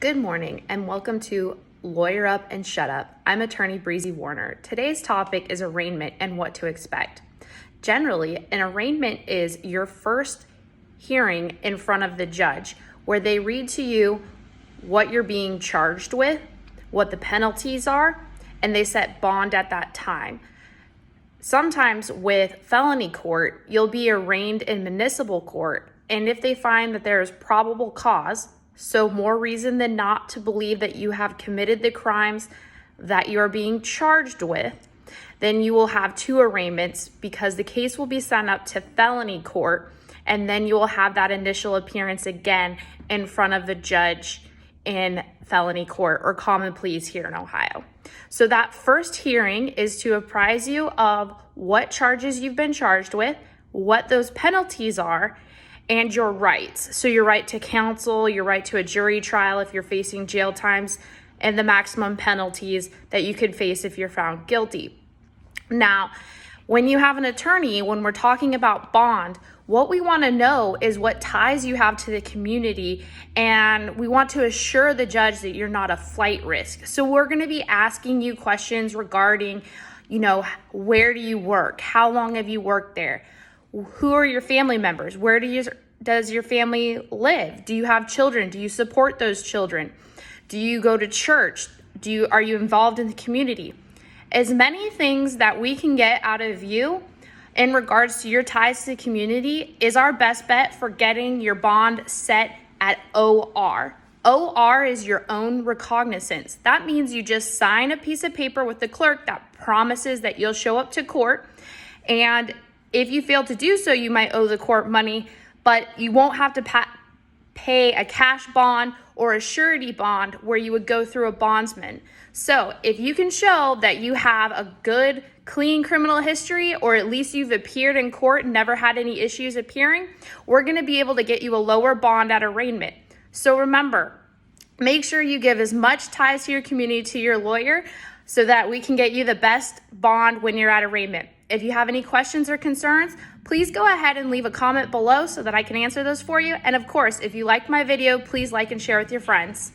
Good morning and welcome to Lawyer Up and Shut Up. I'm attorney Breezy Warner. Today's topic is arraignment and what to expect. Generally, an arraignment is your first hearing in front of the judge where they read to you what you're being charged with, what the penalties are, and they set bond at that time. Sometimes with felony court, you'll be arraigned in municipal court, and if they find that there is probable cause, so more reason than not to believe that you have committed the crimes that you are being charged with, then you will have two arraignments because the case will be sent up to felony court, and then you will have that initial appearance again in front of the judge in felony court or common pleas here in Ohio. So that first hearing is to apprise you of what charges you've been charged with, what those penalties are, and your rights. So your right to counsel, your right to a jury trial if you're facing jail times, and the maximum penalties that you could face if you're found guilty. Now, when you have an attorney, when we're talking about bond, what we want to know is what ties you have to the community, and we want to assure the judge that you're not a flight risk. So we're going to be asking you questions regarding, where do you work? How long have you worked there? Who are your family members? Where does your family live? Do you have children? Do you support those children? Do you go to church? Are you involved in the community? As many things that we can get out of you in regards to your ties to the community is our best bet for getting your bond set at OR. OR is your own recognizance. That means you just sign a piece of paper with the clerk that promises that you'll show up to court, and if you fail to do so, you might owe the court money, but you won't have to pay a cash bond or a surety bond where you would go through a bondsman. So if you can show that you have a good, clean criminal history, or at least you've appeared in court and never had any issues appearing, we're going to be able to get you a lower bond at arraignment. So remember, make sure you give as much ties to your community to your lawyer so that we can get you the best bond when you're at arraignment. If you have any questions or concerns, please go ahead and leave a comment below so that I can answer those for you. And of course, if you liked my video, please like and share with your friends.